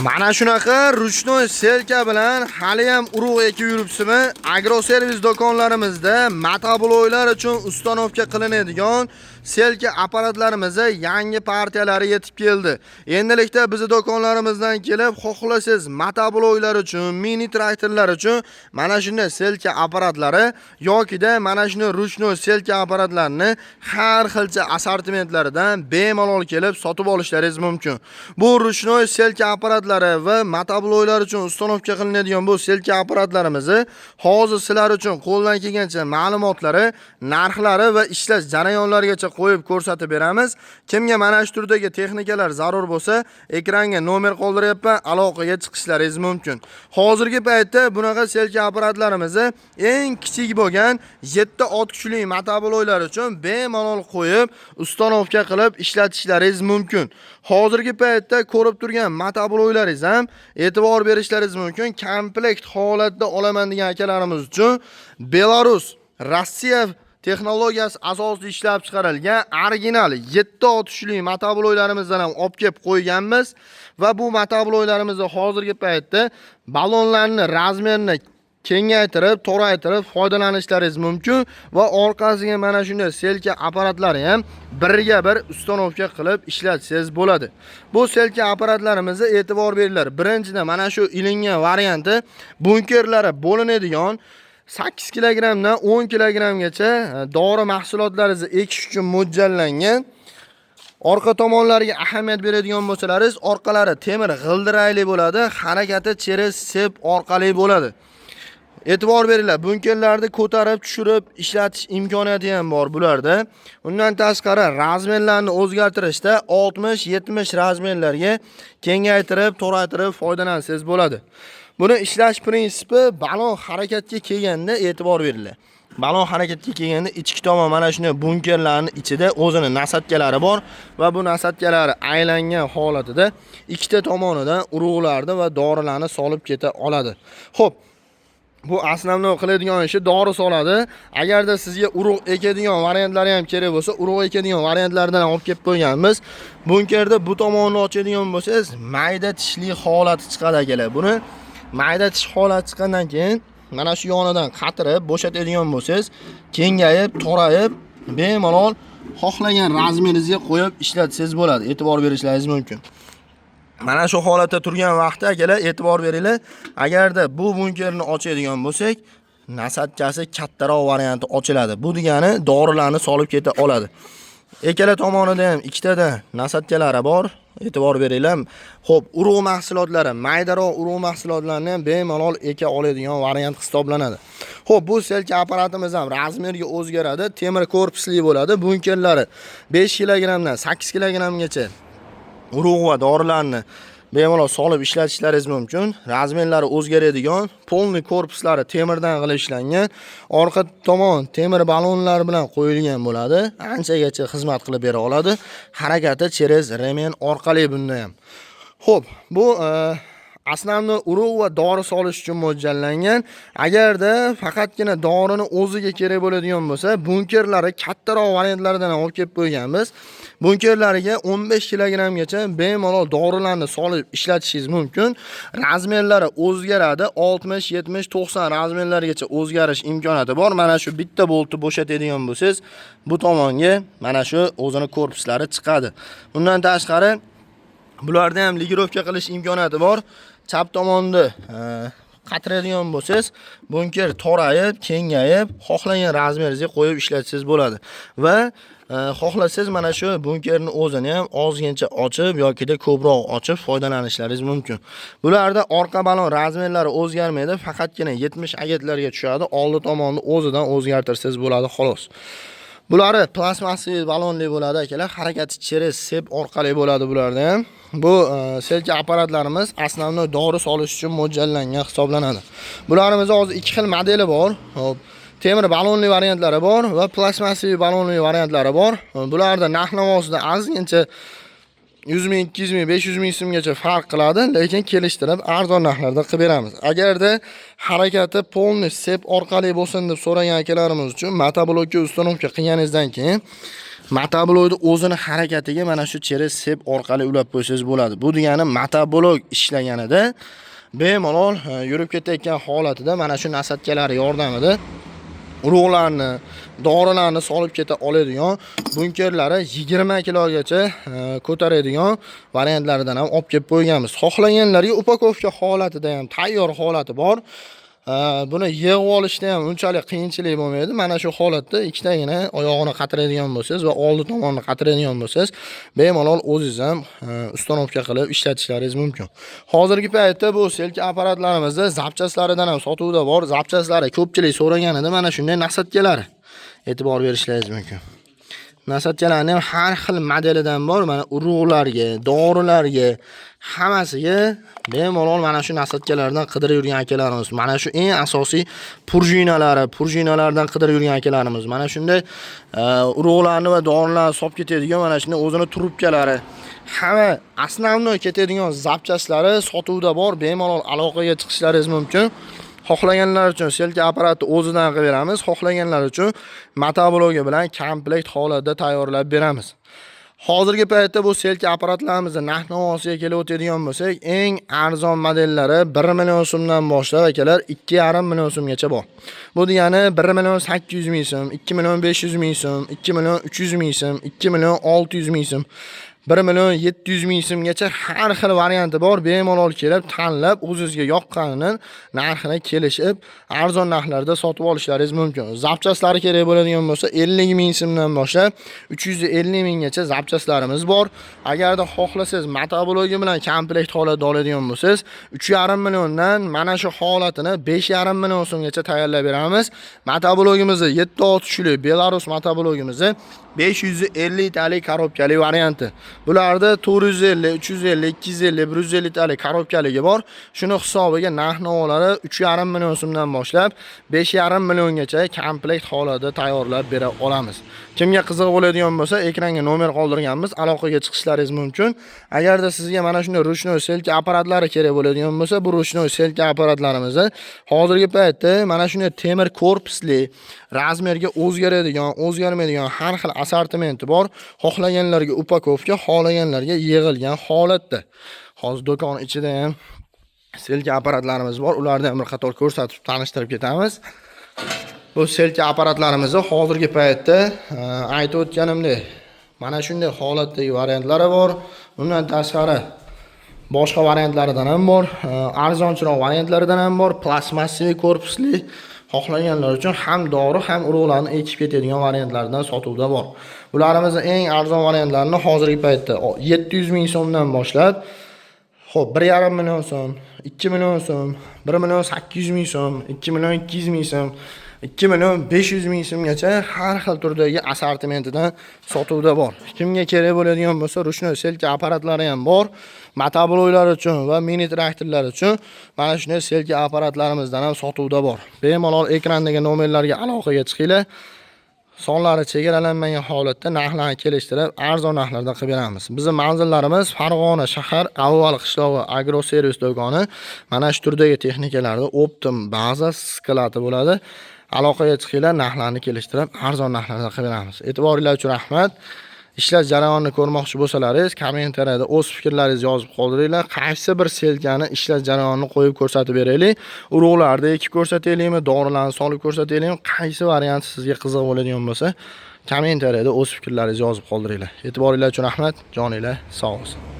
Mana shunaqa ruchnoy selka bilan hali ham urug' ekib yuribsizmi? Agroservis do'konlarimizda motobloklar uchun ustanovka qilinadigan selka apparatlarimizni yangi partiyalari yetib keldi. Endilikda bizning do'konlarimizdan kelib, xohlasiz motobloklar uchun, mini traktorlar uchun mana shunday selka apparatlari yokida mana shunday ruchnoy selka apparatlarini har xilcha assortimentlaridan bemalol kelib sotib olishlaringiz mumkin. Bu ruchnoy selka apparatlari va motobloklar uchun ustanovka qilinadigan bu selka apparatlarimizni hozir sizlar uchun qo'ldan kelgancha ma'lumotlari, narxlari va ishlash jarayonlarigacha qo'yib ko'rsatib beramiz. Kimga mana shu turdagi texnikalar zarur bo'lsa, ekranga nomer qoldiryapman, aloqaga chiqishlaringiz mumkin. Hozirgi paytda bunaqa selka apparatlarimizni eng kichik bo'lgan 7 kuchli motobloklar uchun bemalol qo'yib, ustanovka qilib ishlatishlaringiz mumkin. Hozirgi paytda ko'rib turgan motobloklarimiz ham e'tibor berishlaringiz mumkin. Komplekt holatda olaman degan akalarimiz uchun Belarus, Rossiya texnologiyasi asosida ishlab chiqarilgan original 7 kuchli motobloklarimizni ham olib kelib qo'yganmiz va bu motobloklarimizni hozirgi paytda ballonlarni razmerini kengaytirib, toraytirib foydalanishlaringiz mumkin va orqasiga mana shunday selka apparatlari ham birga bir ustanovka qilib ishlatsangiz bo'ladi. Bu selka apparatlarimizni e'tibor beringlar. Birinchidan mana shu ilingan varianti bunkerlari bo'linadigan 8 kilogramdan 10 kilogramgacha dori mahsulotlaringizni ekish uchun mo'ljallangan. Orqa tomonlariga ahamiyat beradigan bo'lsalaringiz, orqalari temir g'ildirayli bo'ladi, harakati cheres sep orqali bo'ladi. E'tibor beringlar, bunkerlarni ko'tarib, tushirib ishlatish imkoniyati ham bor bularda. Undan tashqari razmerlarni o'zgartirishda 60-70 razmerlarga kengaytirib, toraytirib foydalansangiz bo'ladi. Buni ishlash prinsipi balon harakatga kelganda e'tibor beringlar. Balon harakatga kelganda ichki tomon mana shunday bunkerlarning ichida o'zini nasatkalari bor va bu nasatkalari aylangan holatida ikkita tomonidan urug'larni va dorilarni solib keta oladi. Xo'p, bu aslamni qiladigan ishi dori soladi. Agarda sizga urug' ekadigan variantlari ham kerak bo'lsa, urug' ekadigan variantlardan olib kelib qo'yganmiz. Bunkerda bu tomonni ochadigan bo'lsangiz, mayda tishli holati chiqadi akalar. Buni mayda tish holati chiqqandan keyin mana shu yonidan qatirib bo'shatadigan bo'lsangiz, kengayib, torayib, bemalol xohlagan razmeringizga qo'yib ishlatsangiz bo'ladi. E'tibor berishlaringiz mumkin. Mana shu holatda turgan vaqtda akalar e'tibor beringlar. Agarda bu bunkerni ochadigan bo'lsak, nasatkasi kattaroq varianti ochiladi. Bu degani dorilarni solib keta oladi. Ikkala tomonida ham ikkitada nasatkalari bor. E'tibor beringlar. Xo'p, urug' mahsulotlari, maydaroq urug' mahsulotlarni ham bemalol eka oladigan variant hisoblanadi. Xo'p, bu selka apparatimiz ham razmerga o'zgaradi, temir korpusli bo'ladi. Bunkerlari 5 kilogramdan 8 kilogramgacha urug' va dorilarni bemalol solib ishlatishlaringiz mumkin. Razmerlari o'zgaradigan, polni korpuslari temirdan qilib ishlangan, orqa tomon temir ballonlar bilan qo'yilgan bo'ladi. Anchagacha xizmat qilib bera oladi. Harakati cheres remen orqali bunda ham. Xo'p, bu aslamni urug' va dori solish uchun mo'ljallangan. Agarda faqatgina dorini o'ziga kerak bo'ladigan bo'lsa, bunkerlari kattaroq variantlardan olib kelib qo'yganmiz. Bunkerlariga 15 kilogramgacha bemalol dorilarni solib ishlatishingiz mumkin. Razmerlari o'zgaradi, 60, 70, 90 razmerlargacha o'zgarish imkoniyati bor. Mana shu bitta boltni bo'shatadigan bo'lsangiz, bu tomonga mana shu o'zini korpuslari chiqadi. Undan tashqari bularda ham ligirovka qilish imkoniyati bor. Chap tomonni qatiradigan bo'lsangiz, bunker torayib, kengayib, xohlagan razmeringizga qo'yib ishlatsangiz bo'ladi. Va xohlasangiz mana shu bunkerni o'zini ham ozgincha ochib yokida ko'proq ochib foydalanishlaringiz mumkin. Bularda orqa balon razmerlari o'zgarmaydi, faqatgina 70 agatlarga tushadi. Oldi tomonni o'zidan o'zgartirsangiz bo'ladi xolos. Buları plasmasiy balonli bo'ladi akalar. Harakati cheres sep orqali bo'ladi bularda ham. Bu selka apparatlarimiz aslamni dori solish uchun mo'ljallangan hisoblanadi. Bularimiz hozir 2 xil modeli bor. Hop, temir balonli variantlari bor va plasmasiy balonli variantlari bor. Bularda narx-navosida ozgincha 100 ming, 200 ming, 500 ming so'mgacha farq qiladi, lekin kelishtirib arzon narxlarda qilib beramiz. Agarda harakati polniy sep orqali bo'lsin deb so'ragan akalarimiz uchun motoblokka ustanovka qilganingizdan keyin Motoblokni o'zini harakatiga mana shu cheres sep orqali ulab qo'ysangiz bo'ladi. Bu degani motoblok ishlaganida bemalol yurib ketayotgan holatida mana shu nasatkalar yordamida urug'larni, dorilarni solib keta oladigan bunkerlari 20 kilogacha ko'taradigan variantlardan ham olib kelib qo'yganmiz. Xohlaganlarga upakovka holatida ham tayyor holati bor. Buni yig'ib olishda ham unchalik qiyinchilik bo'lmaydi. Mana shu holatda ikkitagina oyog'ini qatiradigan bo'lsangiz va oldi tomonni qatiradigan bo'lsangiz, bemalol o'zingiz ham ustanovka qilib ishlatishlaringiz mumkin. Hozirgi paytda bu selka apparatlarimizda zapchaslaridan ham sotuvda bor. Zapchaslari ko'pchilik so'raganida mana shunday nasatkalari e'tibor berishlaringiz mumkin. Nasatkalarning ham har xil modelidan bor. Mana urug'larga, dorilarga, hammasiga bemalol mana shu nasatkalardan qidirib yurgan akalarimiz. Mana shu eng asosiy purjinalardan qidirib yurgan akalarimiz. Mana shunday urug'larni va dorilarni solib ketadigan mana shunday o'zini trubkalari, hamma основной ketadigan zapchaslari sotuvda bor. Bemalol aloqaga chiqishlaringiz mumkin. Xohlaganlar uchun selka apparati o'zidan qilib beramiz. Xohlaganlar uchun motoblogi bilan komplekt holatda tayyorlab beramiz. Hozirgi paytda bu selka apparatlarimizni narx-navosiga kelib o'tadigan bo'lsak, eng arzon modellari 1 million so'mdan boshlab akalar 2,5 million so'mgacha bor. Bu degani 1 million 800 ming so'm, 2 million 500 ming so'm, 2 million 300 ming so'm, 2 million 600 ming so'm, 1 million 700 ming so'mgacha har xil varianti bor. Bemalol kelib tanlab o'zingizga yoqqanidan narxini kelishib, arzon narxlarda sotib olishlaringiz mumkin. Zapchaslari kerak bo'ladigan bo'lsa 50 ming so'mdan boshlab 350 minggacha zapchaslarimiz bor. Agarda xohlasangiz motoblogi bilan komplekt holatda oladigan bo'lsangiz, 3,5 milliondan mana shu holatini 5,5 million so'mgacha tayyorlab beramiz. Motoblogimizni 7 tushli Belarus motoblogimizni 550 talik korobkali varianti. Bularda 450, 350, 250, 150 talik korobkaligi bor. Shuni hisobiga narx-navolari 3,5 million so'mdan boshlab 5,5 milliongacha komplekt holatda tayyorlab bera olamiz. Kimga qiziq bo'ladigan bo'lsa, ekranga nomer qoldirganmiz, aloqaga chiqishlaringiz mumkin. Agarda sizga mana shunday ruchnoy selka apparatlari kerak bo'ladigan bo'lsa, bu ruchnoy selka apparatlarimizni hozirgi paytda mana shunday temir korpusli, razmerga o'zgarmaydigan har xil assortimenti bor. Xohlaganlarga upakovka, xohlaganlarga yig'ilgan holatda. Hozir do'kon ichida ham selka apparatlarimiz bor. Ularni ham bir qator ko'rsatib tanishtirib ketamiz. Bu selka apparatlarimizni hozirgi paytda aytib o'tganimdek mana shunday holatdagi variantlari bor. Undan tashqari boshqa variantlaridan ham bor, arzonchiroq variantlaridan ham bor, plastmassiy korpusli. Xohlaganlar uchun ham dori ham urug'larni ekib ketadigan variantlardan sotuvda bor. Bularimizni eng arzon variantlarini hozirgi paytda 700 ming so'mdan boshlab, xo'p 1,5 million so'm, 2 million so'm, 1 million 800 ming so'm, 2 million 200 ming so'm, 2 million 500 ming so'mgacha har xil turdagi assortimentidan sotuvda bor. Kimga kerak bo'ladigan bo'lsa, ruchnoy selka apparatlari ham bor. Motobloklar uchun va mini traktorlar uchun mana shunday selka apparatlarimizdan ham sotuvda bor. Bemalol ekrandagi nomerlarga aloqaga chiqinglar. Sonlari chegaralanmagan holatda narxlarni kelishtirib, arzon narxlarda qilib beramiz. Bizning manzillarimiz Farg'ona shahar Avval qishlog'i agroservis do'koni. Mana shu turdagi texnikalarda optim baza sklati bo'ladi. Aloqaga chiqinglar, narxlarni kelishtirib, arzon narxlarda qilib beramiz. E'tiboringiz uchun rahmat. Ishlash jarayonini ko'rmoqchi bo'lsalaringiz, kommentariyada o'z fikrlaringizni yozib qoldiringlar. Qaysi bir selkani ishlash jarayonini qo'yib ko'rsatib beraylik. Urug'larda ekib ko'rsataylikmi, dorilarni solib ko'rsataylikmi? Qaysi variant sizga qiziq bo'ladigan bo'lsa, kommentariyada o'z fikrlaringizni yozib qoldiringlar. E'tiboringiz uchun rahmat. Joninglar sog' bo'lsin.